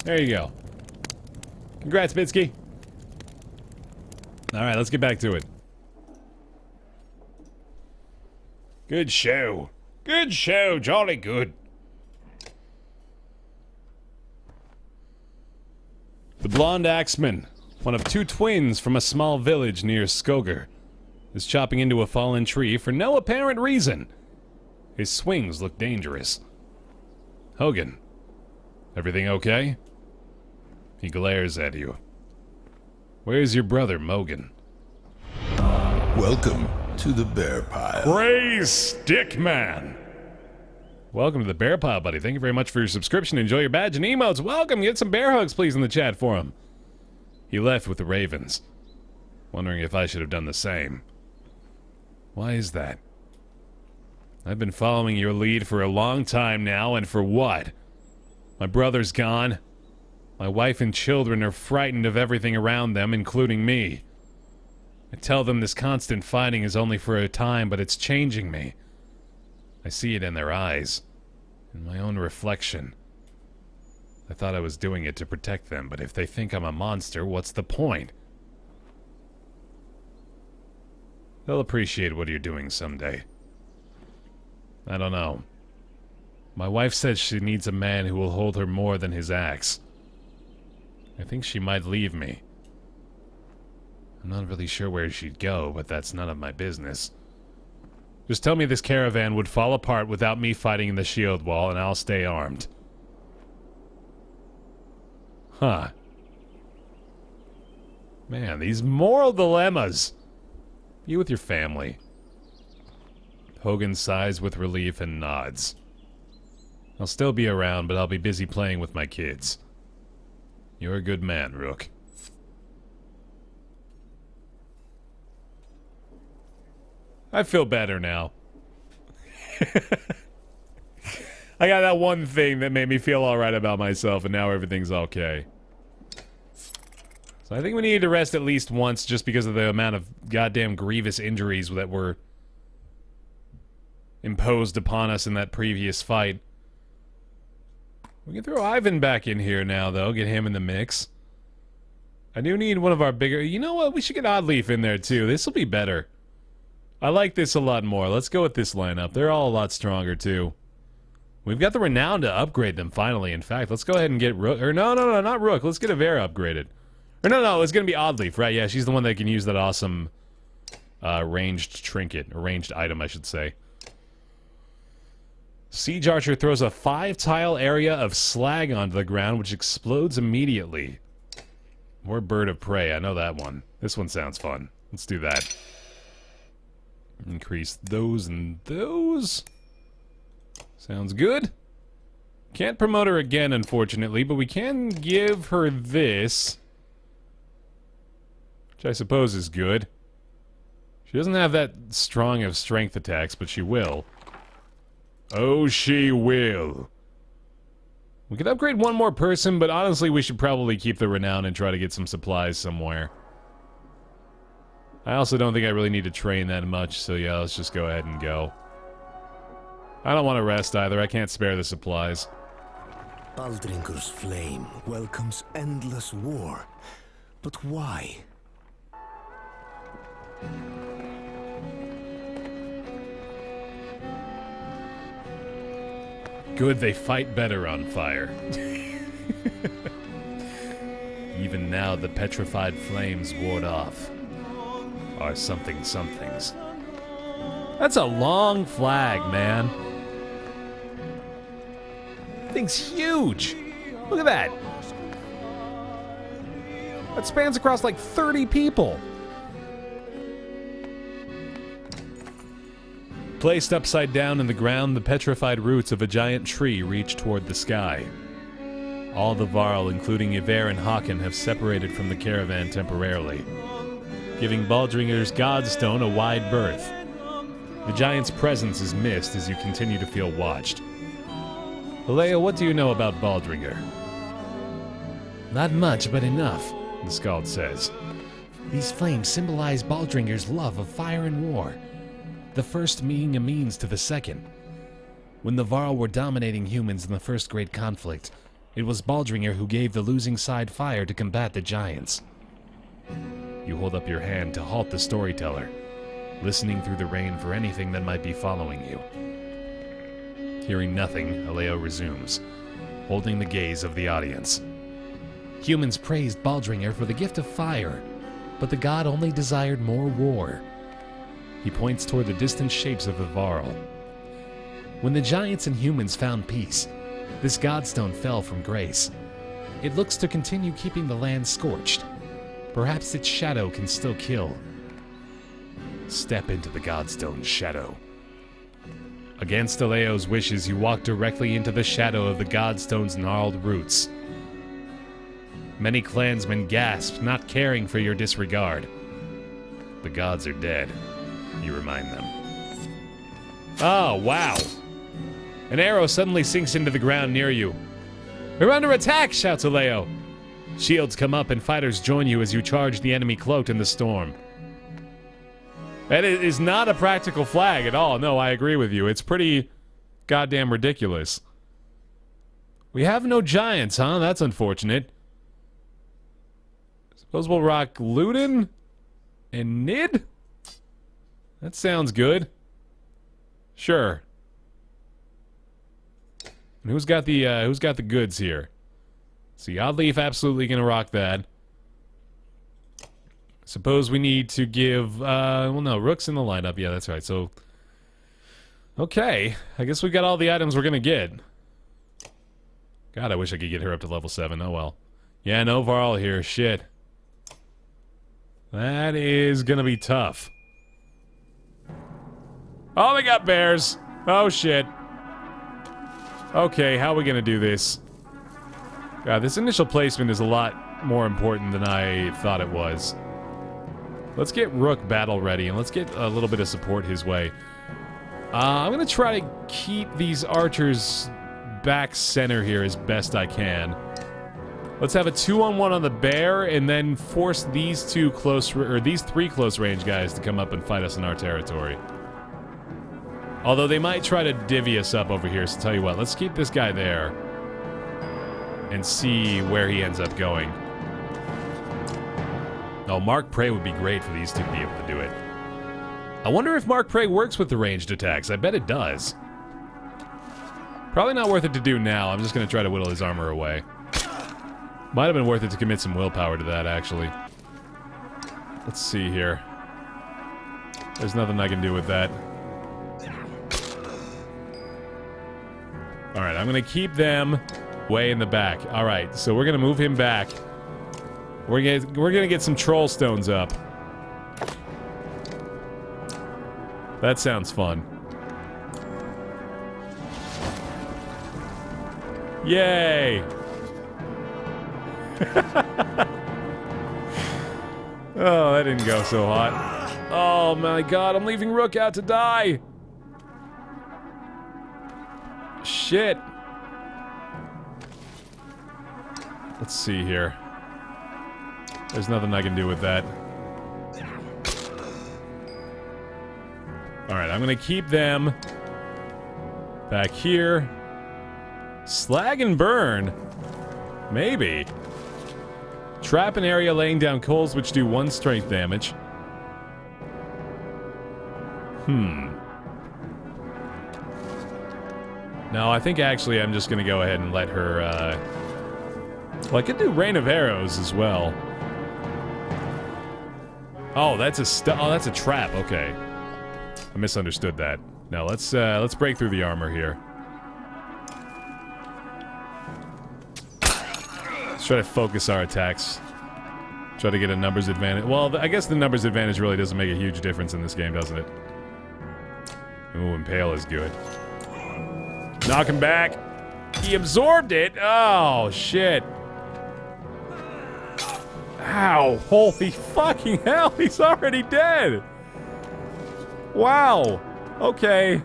There you go. Congrats, Bitsky. Alright, let's get back to it. Good show. Good show. Jolly good. The Blonde Axeman, one of 2 twins from a small village near Skoger, is chopping into a fallen tree for no apparent reason. His swings look dangerous. Hogan, everything okay? He glares at you. Where's your brother, Mogan? Welcome to the Bear Pile. Praise Stickman! Welcome to the Bear Pile, buddy. Thank you very much for your subscription. Enjoy your badge and emotes. Welcome. Get some bear hugs, please, in the chat for him. He left with the Ravens. Wondering if I should have done the same. Why is that? I've been following your lead for a long time now, and for what? My brother's gone. My wife and children are frightened of everything around them, including me. I tell them this constant fighting is only for a time, but it's changing me. I see it in their eyes, in my own reflection. I thought I was doing it to protect them, but if they think I'm a monster, what's the point? They'll appreciate what you're doing someday. I don't know. My wife says she needs a man who will hold her more than his axe. I think she might leave me. I'm not really sure where she'd go, but that's none of my business. Just tell me this caravan would fall apart without me fighting in the shield wall, and I'll stay armed. Huh. Man, these moral dilemmas. You with your family. Hogan sighs with relief and nods. I'll still be around, but I'll be busy playing with my kids. You're a good man, Rook. I feel better now. I got that one thing that made me feel alright about myself, and now everything's okay. So I think we need to rest at least once just because of the amount of goddamn grievous injuries that were imposed upon us in that previous fight. We can throw Ivan back in here now, though. Get him in the mix. I do need one of our bigger... You know what? We should get Oddleaf in there, too. This will be better. I like this a lot more. Let's go with this lineup. They're all a lot stronger, too. We've got the Renown to upgrade them, finally. In fact, let's go ahead and get Rook... Or no, not Rook. Let's get Avera upgraded. Or no, it's going to be Oddleaf, right? Yeah, she's the one that can use that awesome ranged trinket. Or ranged item, I should say. Siege Archer throws a 5-tile area of slag onto the ground, which explodes immediately. More Bird of Prey. I know that one. This one sounds fun. Let's do that. Increase those and those. Sounds good. Can't promote her again, unfortunately, but we can give her this. Which I suppose is good. She doesn't have that strong of strength attacks, but she will. Oh, she will. We could upgrade one more person, but honestly, we should probably keep the Renown and try to get some supplies somewhere. I also don't think I really need to train that much, so yeah, let's just go ahead and go. I don't want to rest either. I can't spare the supplies. Baldringer's flame welcomes endless war. But why? Good, they fight better on fire. Even now, the petrified flames ward off our somethings. That's a long flag, man. Thing's huge. Look at that. That spans across like 30 people. Placed upside down in the ground, the petrified roots of a giant tree reach toward the sky. All the Varl, including Yver and Håkon, have separated from the caravan temporarily, giving Baldringer's Godstone a wide berth. The giant's presence is missed as you continue to feel watched. Alea, what do you know about Baldringer? Not much, but enough, the Skald says. These flames symbolize Baldringer's love of fire and war. The first being a means to the second. When the Varl were dominating humans in the first great conflict, It was Baldringer who gave the losing side fire to combat the giants. You hold up your hand to halt the storyteller, listening through the rain for anything that might be following you. Hearing nothing, Aleo resumes, holding the gaze of the audience. Humans praised Baldringer for the gift of fire, but the god only desired more war. He points toward the distant shapes of the Varl. When the giants and humans found peace, this godstone fell from grace. It looks to continue keeping the land scorched. Perhaps its shadow can still kill. Step into the godstone's shadow. Against Aleo's wishes, you walk directly into the shadow of the godstone's gnarled roots. Many clansmen gasp, not caring for your disregard. The gods are dead, you remind them. Oh, wow. An arrow suddenly sinks into the ground near you. We're under attack, shouts Aleo. Shields come up and fighters join you as you charge the enemy cloaked in the storm. That is not a practical flag at all. No, I agree with you. It's pretty goddamn ridiculous. We have no giants, huh? That's unfortunate. Suppose we'll rock Ludin and Nid? That sounds good. Sure. And who's got the goods here? See, Oddleaf absolutely gonna rock that. Suppose we need to give, well no, Rook's in the lineup, yeah, that's right, so... Okay, I guess we got all the items we're gonna get. God, I wish I could get her up to level 7, oh well. Yeah, no Varl here, shit. That is gonna be tough. Oh, they got bears! Oh shit. Okay, how are we gonna do this? God, this initial placement is a lot more important than I thought it was. Let's get Rook battle ready, and let's get a little bit of support his way. I'm gonna try to keep these archers back center here as best I can. Let's have a 2-on-1 on the Baer, and then force these three close range guys to come up and fight us in our territory. Although they might try to divvy us up over here, so tell you what, let's keep this guy there and see where he ends up going. Oh, Mark Prey would be great for these two to be able to do it. I wonder if Mark Prey works with the ranged attacks. I bet it does. Probably not worth it to do now. I'm just going to try to whittle his armor away. Might have been worth it to commit some willpower to that, actually. Let's see here. There's nothing I can do with that. Alright, I'm going to keep them way in the back. Alright, so we're going to move him back. We're gonna get some troll stones up. That sounds fun. Yay! Oh, that didn't go so hot. Oh my god, I'm leaving Rook out to die! Shit. Let's see here. There's nothing I can do with that. Alright, I'm gonna keep them back here. Slag and burn? Maybe. Trap an area laying down coals which do 1 strength damage. No, I think actually I'm just gonna go ahead and let her, well, I could do Rain of Arrows as well. Oh, that's a trap. Okay, I misunderstood that. Now let's break through the armor here. Let's try to focus our attacks. Try to get a numbers advantage. Well, I guess the numbers advantage really doesn't make a huge difference in this game, doesn't it? Ooh, Impale is good. Knock him back. He absorbed it. Oh shit. Ow! Holy fucking hell! He's already dead! Wow! Okay.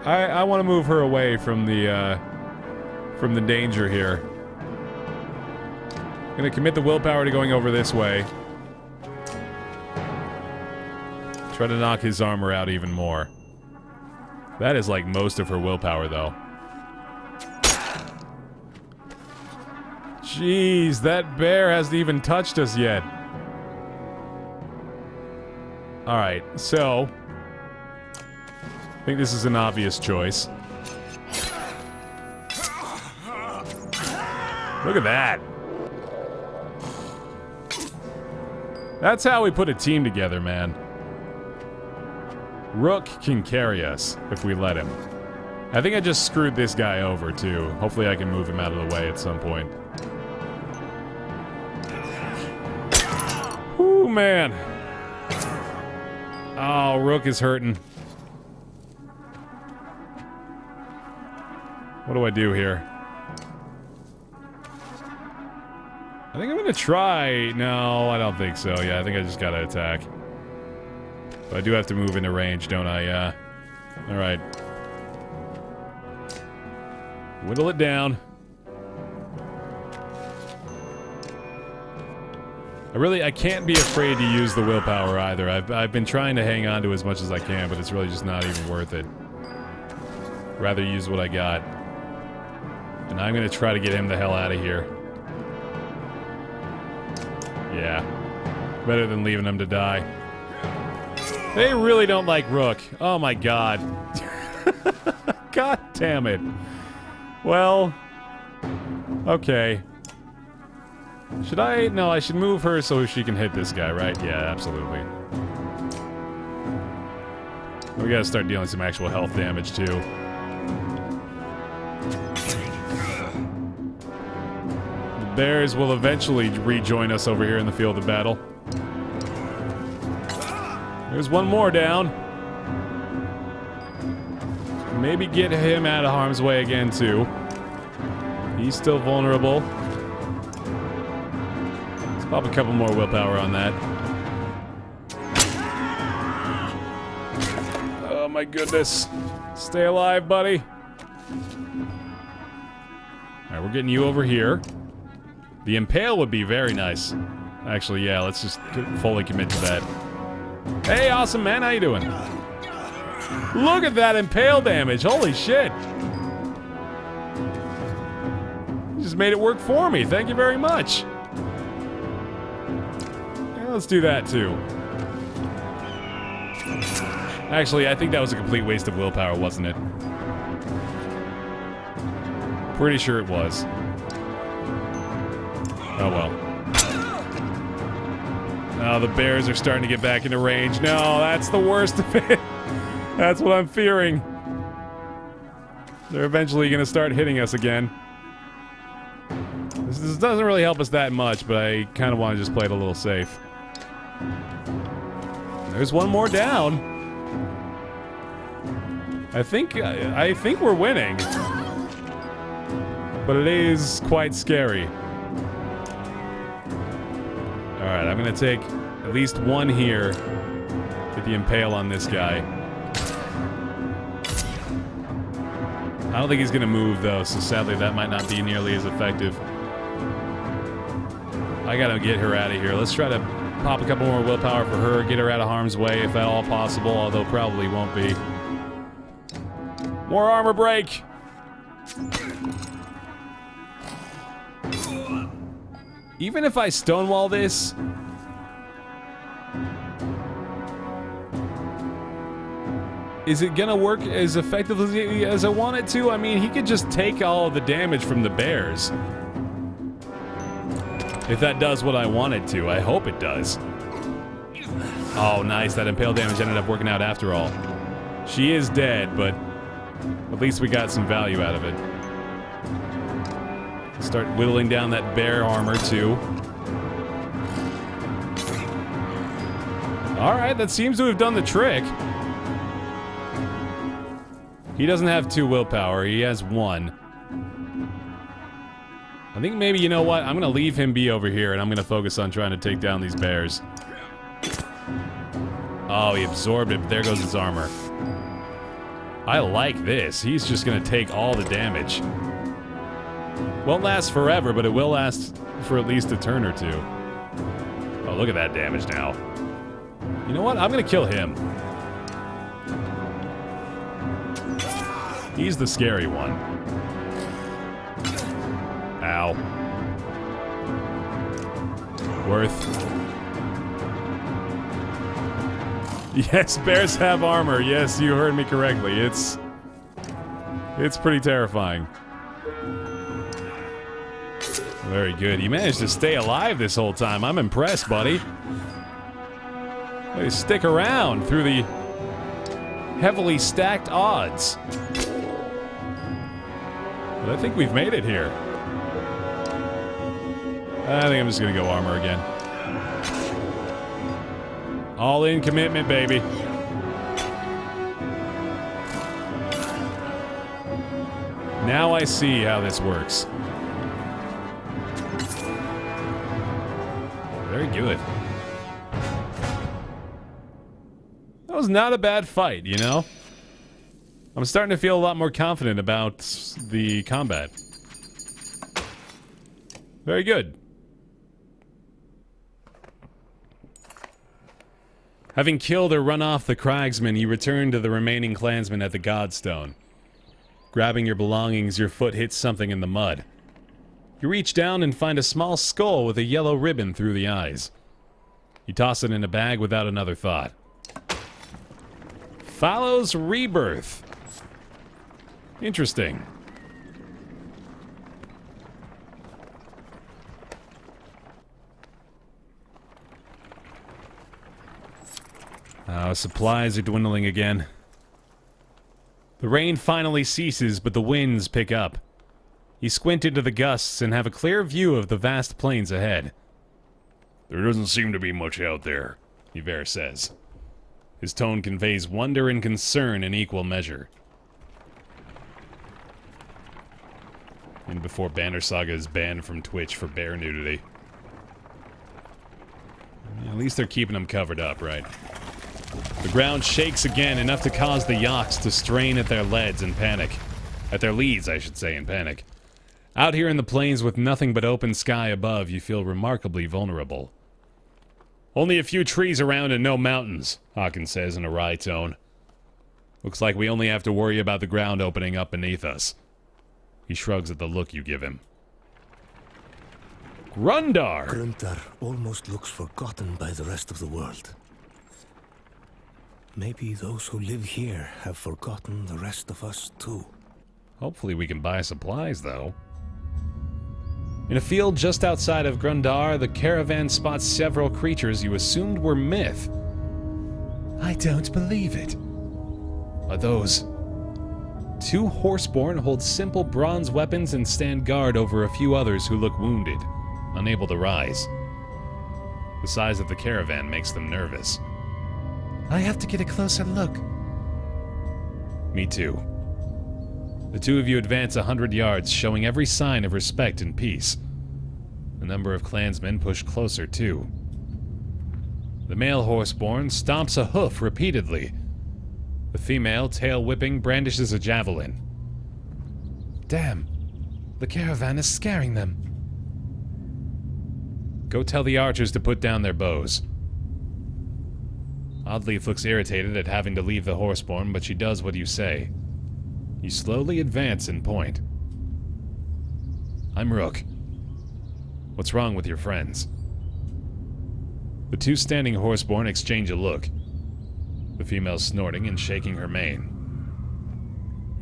I want to move her away from the danger here. Gonna commit the willpower to going over this way. Try to knock his armor out even more. That is like most of her willpower, though. Jeez, that bear hasn't even touched us yet. Alright, so... I think this is an obvious choice. Look at that. That's how we put a team together, man. Rook can carry us if we let him. I think I just screwed this guy over, too. Hopefully I can move him out of the way at some point. Ooh, man. Oh, Rook is hurting. What do I do here? I think I'm gonna try... No, I don't think so. Yeah, I think I just gotta attack. But I do have to move into range, don't I? Yeah. Alright. Whittle it down. I can't be afraid to use the willpower either. I've been trying to hang on to as much as I can, but it's really just not even worth it. Rather use what I got. And I'm gonna try to get him the hell out of here. Yeah. Better than leaving him to die. They really don't like Rook. Oh my god. God damn it. Well... Okay. Should I... No, I should move her so she can hit this guy, right? Yeah, absolutely. We gotta start dealing some actual health damage, too. The bears will eventually rejoin us over here in the field of battle. There's one more down. Maybe get him out of harm's way again, too. He's still vulnerable. Let's pop a couple more willpower on that. Oh my goodness. Stay alive, buddy. Alright, we're getting you over here. The impale would be very nice. Actually, yeah, let's just fully commit to that. Hey, awesome man, how you doing? Look at that impale damage, holy shit! You just made it work for me, thank you very much. Yeah, let's do that too. Actually, I think that was a complete waste of willpower, wasn't it? Pretty sure it was. Oh well. Oh, the bears are starting to get back into range. No, that's the worst of it. That's what I'm fearing. They're eventually going to start hitting us again. This doesn't really help us that much, but I kind of want to just play it a little safe. There's one more down. I think we're winning. But it is quite scary. Alright, I'm gonna take at least one here. Get the impale on this guy. I don't think he's gonna move though, so sadly that might not be nearly as effective. I gotta get her out of here. Let's try to pop a couple more willpower for her, get her out of harm's way if at all possible, although probably won't be. More armor break! Even if I stonewall this... Is it gonna work as effectively as I want it to? I mean, he could just take all of the damage from the bears. If that does what I want it to. I hope it does. Oh, nice. That impale damage ended up working out after all. She is dead, but at least we got some value out of it. Start whittling down that bear armor, too. Alright, that seems to have done the trick. He doesn't have 2 willpower, he has 1. I think maybe, you know what, I'm gonna leave him be over here and I'm gonna focus on trying to take down these bears. Oh, he absorbed it, but there goes his armor. I like this. He's just gonna take all the damage. Won't last forever, but it will last for at least a turn or 2. Oh, look at that damage now. You know what? I'm gonna kill him. He's the scary one. Ow. Worth. Yes, bears have armor. Yes, you heard me correctly. It's pretty terrifying. Very good. You managed to stay alive this whole time. I'm impressed, buddy. Hey, stick around through the heavily stacked odds. But I think we've made it here. I think I'm just gonna go armor again. All in commitment, baby. Now I see how this works. Very good. That was not a bad fight, you know? I'm starting to feel a lot more confident about the combat. Very good. Having killed or run off the cragsmen, you return to the remaining clansmen at the Godstone. Grabbing your belongings, your foot hits something in the mud. You reach down and find a small skull with a yellow ribbon through the eyes. You toss it in a bag without another thought. Follows rebirth. Interesting. Supplies are dwindling again. The rain finally ceases, but the winds pick up. You squint into the gusts and have a clear view of the vast plains ahead. There doesn't seem to be much out there, Baer says. His tone conveys wonder and concern in equal measure. And before Banner Saga is banned from Twitch for bear nudity. At least they're keeping him covered up, right? The ground shakes again, enough to cause the yaks to strain at their leads in panic. At their leads, I should say, in panic. Out here in the plains with nothing but open sky above, you feel remarkably vulnerable. Only a few trees around and no mountains, Hawkins says in a wry tone. Looks like we only have to worry about the ground opening up beneath us. He shrugs at the look you give him. Grundar! Grundar almost looks forgotten by the rest of the world. Maybe those who live here have forgotten the rest of us too. Hopefully we can buy supplies, though. In a field just outside of Grundar, the caravan spots several creatures you assumed were myth. I don't believe it. Are those? Two horseborn hold simple bronze weapons and stand guard over a few others who look wounded, unable to rise. The size of the caravan makes them nervous. I have to get a closer look. Me too. The two of you advance 100 yards, showing every sign of respect and peace. The number of clansmen push closer, too. The male horseborn stomps a hoof repeatedly. The female, tail whipping, brandishes a javelin. Damn, the caravan is scaring them. Go tell the archers to put down their bows. Oddleif looks irritated at having to leave the horseborn, but she does what you say. You slowly advance and point. I'm Rook. What's wrong with your friends? The two standing horseborn exchange a look. The female snorting and shaking her mane.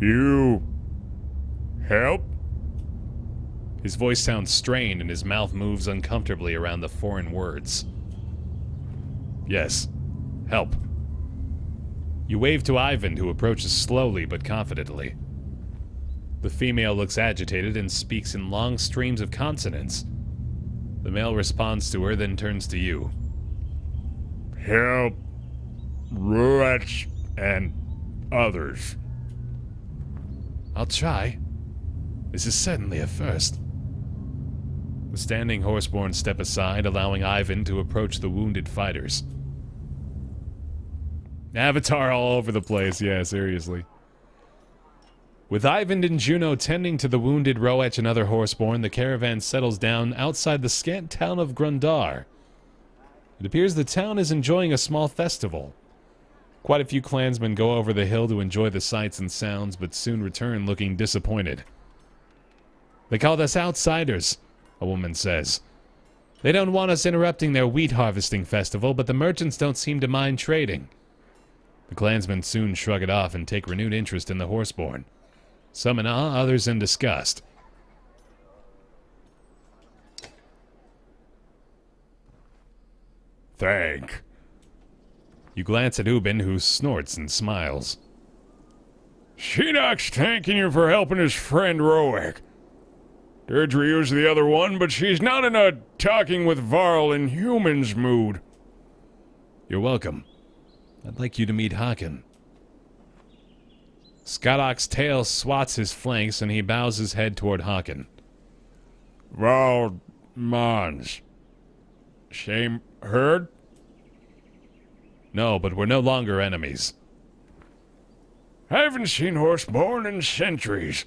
You... help? His voice sounds strained and his mouth moves uncomfortably around the foreign words. Yes. Help. You wave to Ivan, who approaches slowly but confidently. The female looks agitated and speaks in long streams of consonants. The male responds to her, then turns to you. Help Ruach and others. I'll try. This is certainly a first. The standing horseborn step aside, allowing Ivan to approach the wounded fighters. Avatar all over the place, yeah, seriously. With Ivan and Juno tending to the wounded Roach and other horseborn, the caravan settles down outside the scant town of Grundar. It appears the town is enjoying a small festival. Quite a few clansmen go over the hill to enjoy the sights and sounds, but soon return looking disappointed. They called us outsiders, a woman says. They don't want us interrupting their wheat harvesting festival, but the merchants don't seem to mind trading. The clansmen soon shrug it off and take renewed interest in the horseborn. Some in awe, others in disgust. Thank. You glance at Ubin, who snorts and smiles. Shinnok's thanking you for helping his friend Roek. Deirdre's the other one, but she's not in a talking with Varl in humans mood. You're welcome. I'd like you to meet Haken. Skodok's tail swats his flanks, and he bows his head toward Haken. Varl Mons. Same herd? No, but we're no longer enemies. Haven't seen horseborn in centuries.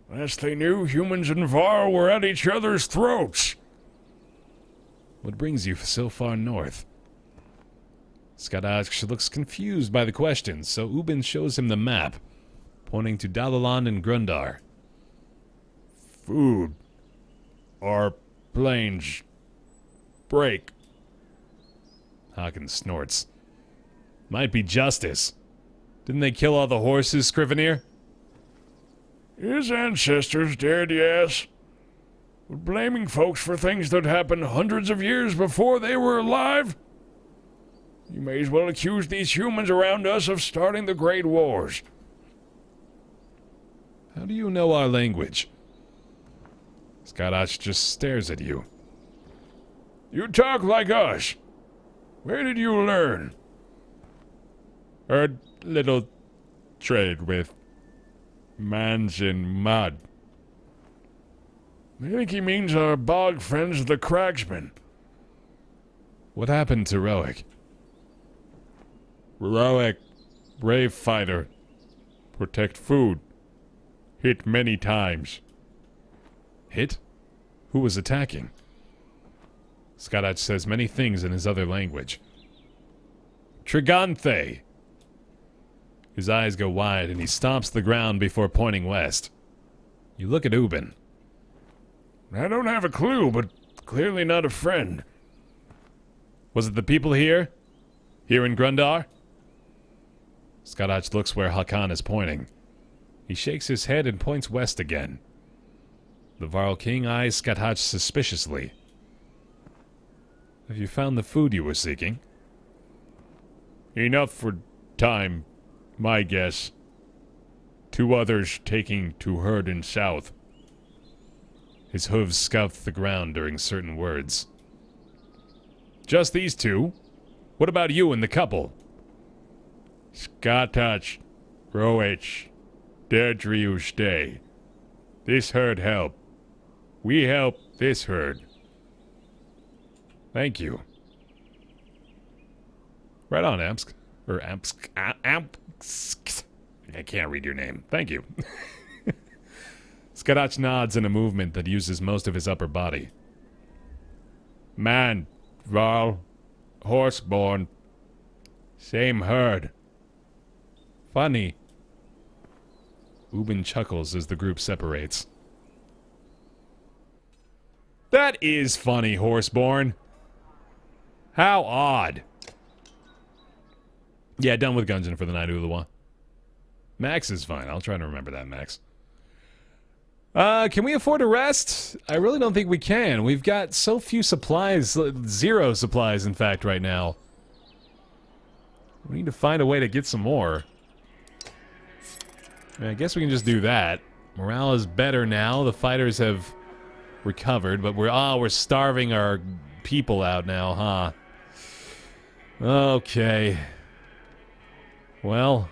Last they knew, humans and Varl were at each other's throats. What brings you so far north? Skodok looks confused by the questions, so Ubin shows him the map, pointing to Dalalan and Grundar. Food. Our planes break. Haken snorts. Might be justice. Didn't they kill all the horses, Scrivener? His ancestors dared, yes. But blaming folks for things that happened hundreds of years before they were alive? You may as well accuse these humans around us of starting the Great Wars. How do you know our language? Skodok just stares at you. You talk like us. Where did you learn? A little trade with mans in mud. I think he means our bog friends, the Cragsmen. What happened to Roek? Roek, brave fighter. Protect food. Hit many times. Hit? Who was attacking? Skodok says many things in his other language. Triganthe! His eyes go wide and he stomps the ground before pointing west. You look at Ubin. I don't have a clue, but clearly not a friend. Was it the people here? Here in Grundar? Skodok looks where Hakan is pointing. He shakes his head and points west again. The Varl King eyes Skodok suspiciously. Have you found the food you were seeking? Enough for time, my guess. 2 others taking to herd in south. His hooves scout the ground during certain words. Just these 2? What about you and the couple? Skatach, Roech, Deirdre stay. This herd help. We help this herd. Thank you. Right on, Amsk. Or Amsk. Amsk. I can't read your name. Thank you. Skodok nods in a movement that uses most of his upper body. Man, Varl, horseborn. Same herd. Funny. Ubin chuckles as the group separates. That is funny, horseborn. How odd. Yeah, done with Gungeon for the night, Ulawa. Max is fine. I'll try to remember that, Max. Can we afford a rest? I really don't think we can. We've got so few supplies. 0 supplies, in fact, right now. We need to find a way to get some more. I guess we can just do that. Morale is better now. The fighters have recovered, but we're starving our people out now, huh? Okay. Well,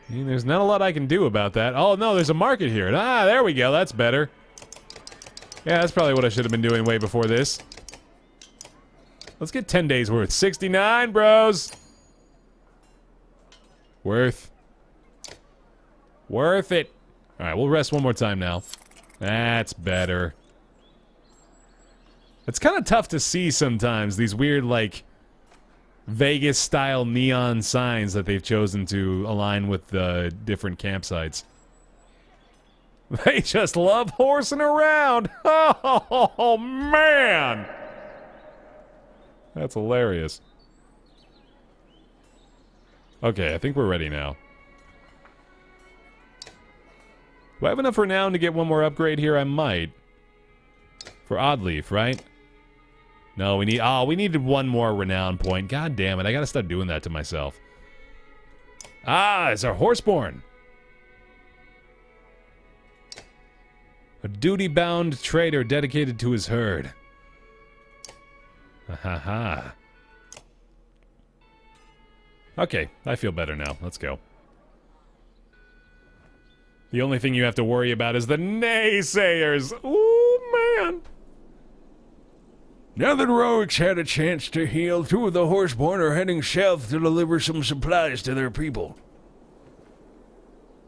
I mean, there's not a lot I can do about that. Oh, no, there's a market here. Ah, there we go. That's better. Yeah, that's probably what I should have been doing way before this. Let's get 10 days worth. 69, bros. Worth it. All right, we'll rest one more time now. That's better. It's kind of tough to see sometimes, these weird, like, Vegas-style neon signs that they've chosen to align with the different campsites. They just love horsing around. Oh, man. That's hilarious. Okay, I think we're ready now. Do I have enough renown to get one more upgrade here? I might. For Oddleaf, right? No, we need... Oh, we needed one more renown point. God damn it, I gotta stop doing that to myself. Ah, it's our horseborn. A duty-bound trader dedicated to his herd. Ha ha ha. Okay, I feel better now. Let's go. The only thing you have to worry about is the naysayers. Ooh, man. Now that Rourke's had a chance to heal, 2 of the horseborn are heading south to deliver some supplies to their people.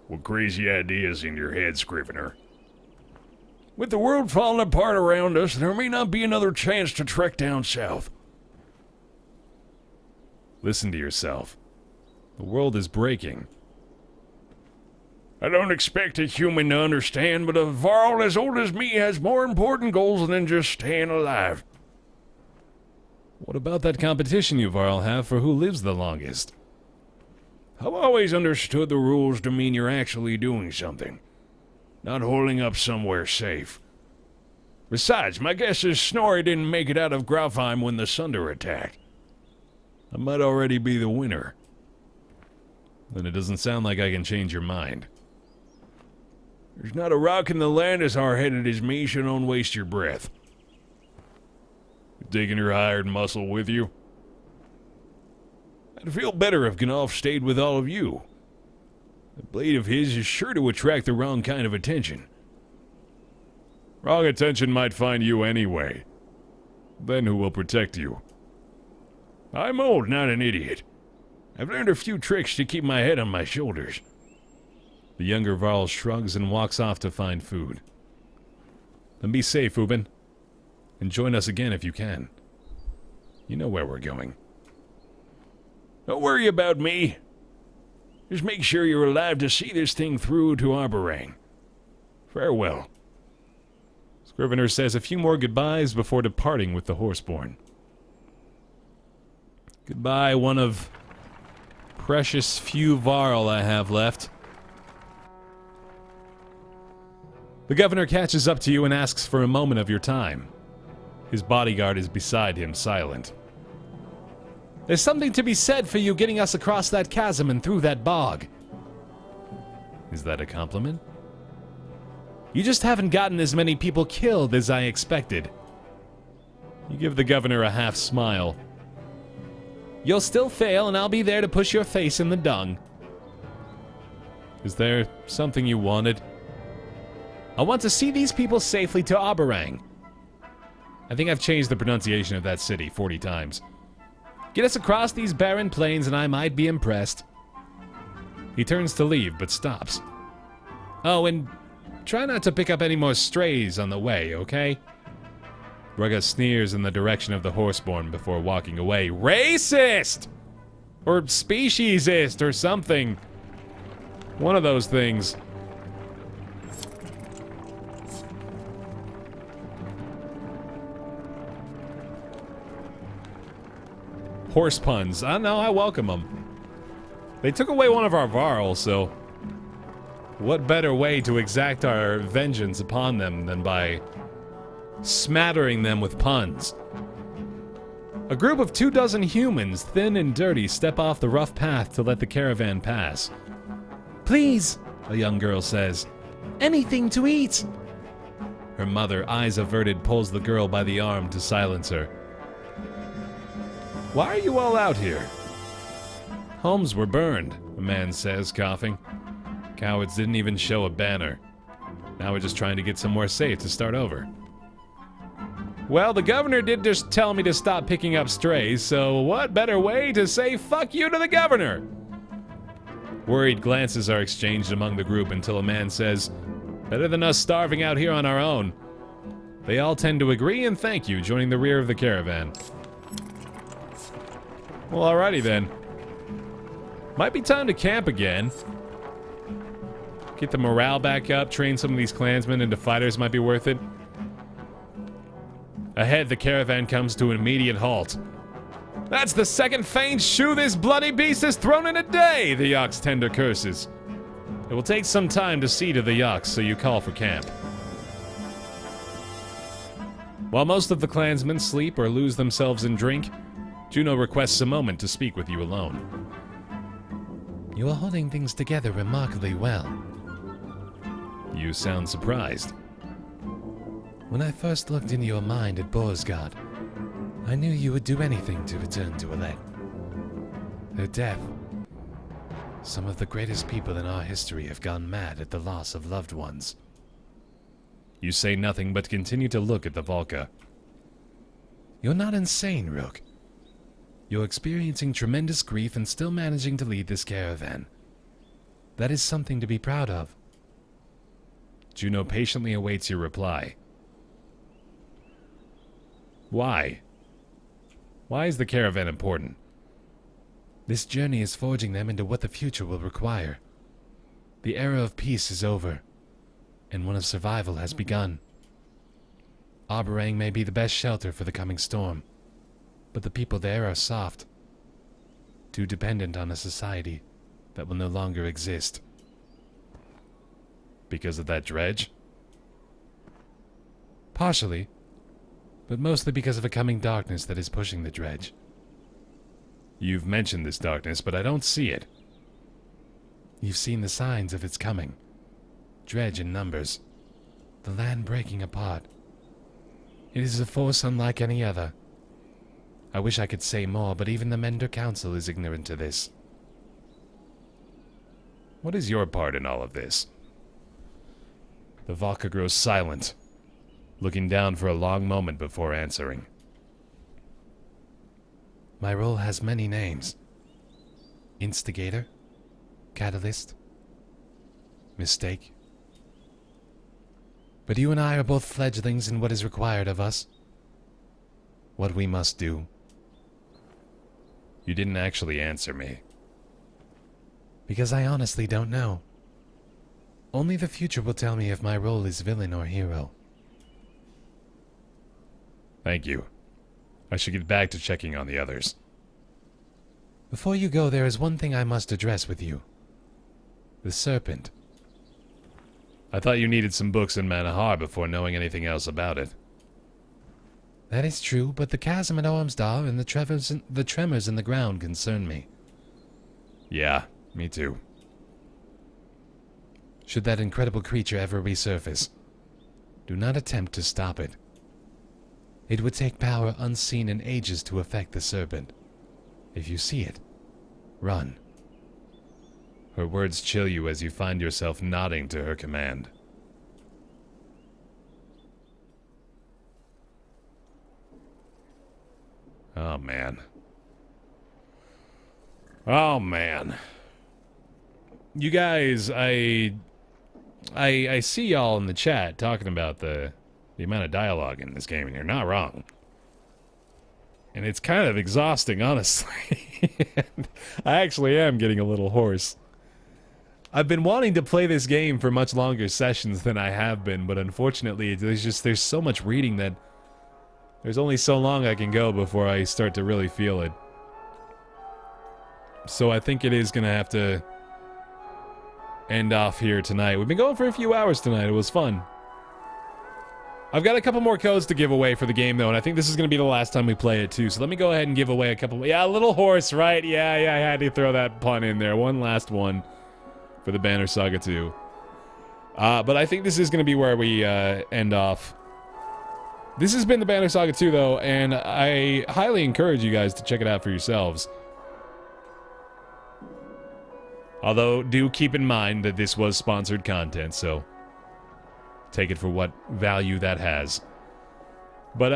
What crazy ideas in your head, Scrivener? With the world falling apart around us, there may not be another chance to trek down south. Listen to yourself. The world is breaking. I don't expect a human to understand, but a varl as old as me has more important goals than just staying alive. What about that competition you Varl have for who lives the longest? I've always understood the rules to mean you're actually doing something, not holding up somewhere safe. Besides, my guess is Snorri didn't make it out of Grafheim when the Sunder attacked. I might already be the winner. Then it doesn't sound like I can change your mind. There's not a rock in the land as hard-headed as me, so don't waste your breath. You taking your hired muscle with you? I'd feel better if Gnolf stayed with all of you. That blade of his is sure to attract the wrong kind of attention. Wrong attention might find you anyway. Then who will protect you? I'm old, not an idiot. I've learned a few tricks to keep my head on my shoulders. The younger Varl shrugs and walks off to find food. Then be safe, Ubin. And join us again if you can. You know where we're going. Don't worry about me. Just make sure you're alive to see this thing through to Arborang. Farewell. Scrivener says a few more goodbyes before departing with the horseborn. Goodbye, one of precious few Varl I have left. The governor catches up to you and asks for a moment of your time. His bodyguard is beside him, silent. There's something to be said for you getting us across that chasm and through that bog. Is that a compliment? You just haven't gotten as many people killed as I expected. You give the governor a half smile. You'll still fail, and I'll be there to push your face in the dung. Is there something you wanted? I want to see these people safely to Arborang. I think I've changed the pronunciation of that city 40 times. Get us across these barren plains and I might be impressed. He turns to leave, but stops. Oh, and try not to pick up any more strays on the way, okay? Rugga sneers in the direction of the horseborn before walking away. Racist! Or speciesist or something. One of those things. Horse puns. I know, I welcome them. They took away one of our Varl, so what better way to exact our vengeance upon them than by smattering them with puns? A group of 24 humans, thin and dirty, step off the rough path to let the caravan pass. Please, a young girl says, anything to eat. Her mother, eyes averted, pulls the girl by the arm to silence her. Why are you all out here? Homes were burned, a man says, coughing. Cowards didn't even show a banner. Now we're just trying to get somewhere safe to start over. Well, the governor did just tell me to stop picking up strays, so what better way to say fuck you to the governor? Worried glances are exchanged among the group until a man says, better than us starving out here on our own. They all tend to agree and thank you, joining the rear of the caravan. Well, alrighty then. Might be time to camp again. Get the morale back up, train some of these clansmen into fighters might be worth it. Ahead, the caravan comes to an immediate halt. That's the second faint shoe this bloody beast has thrown in a day, the Yox tender curses. It will take some time to see to the Yox, so you call for camp. While most of the clansmen sleep or lose themselves in drink, Juno requests a moment to speak with you alone. You are holding things together remarkably well. You sound surprised. When I first looked into your mind at Borsgard, I knew you would do anything to return to Alette. Her death. Some of the greatest people in our history have gone mad at the loss of loved ones. You say nothing but continue to look at the Volca. You're not insane, Rook. You're experiencing tremendous grief and still managing to lead this caravan. That is something to be proud of. Juno patiently awaits your reply. Why? Why is the caravan important? This journey is forging them into what the future will require. The era of peace is over, and one of survival has begun. Arborang may be the best shelter for the coming storm, but the people there are soft, too dependent on a society that will no longer exist. Because of that dredge? Partially, but mostly because of a coming darkness that is pushing the dredge. You've mentioned this darkness, but I don't see it. You've seen the signs of its coming. Dredge in numbers. The land breaking apart. It is a force unlike any other. I wish I could say more, but even the Mender Council is ignorant to this. What is your part in all of this? The Valka grows silent, looking down for a long moment before answering. My role has many names. Instigator, Catalyst, Mistake. But you and I are both fledglings in what is required of us. What we must do. You didn't actually answer me. Because I honestly don't know. Only the future will tell me if my role is villain or hero. Thank you. I should get back to checking on the others. Before you go, there is one thing I must address with you. The Serpent. I thought you needed some books in Manahar before knowing anything else about it. That is true, but the chasm at Ormsdar and the tremors in the ground concern me. Yeah, me too. Should that incredible creature ever resurface, do not attempt to stop it. It would take power unseen in ages to affect the Serpent. If you see it, run. Her words chill you as you find yourself nodding to her command. Oh, man. Oh, man. You guys, I see y'all in the chat talking about the amount of dialogue in this game, and you're not wrong. And it's kind of exhausting, honestly. I actually am getting a little hoarse. I've been wanting to play this game for much longer sessions than I have been, but unfortunately, there's so much reading that there's only so long I can go before I start to really feel it. So I think it is going to have to end off here tonight. We've been going for a few hours tonight. It was fun. I've got a couple more codes to give away for the game, though, and I think this is going to be the last time we play it, too. So let me go ahead and give away a couple. Yeah, a little horse, right? Yeah, I had to throw that pun in there. One last one for the Banner Saga 2. But I think this is going to be where we end off. This has been the Banner Saga 2, though, and I highly encourage you guys to check it out for yourselves. Although, do keep in mind that this was sponsored content, so take it for what value that has. But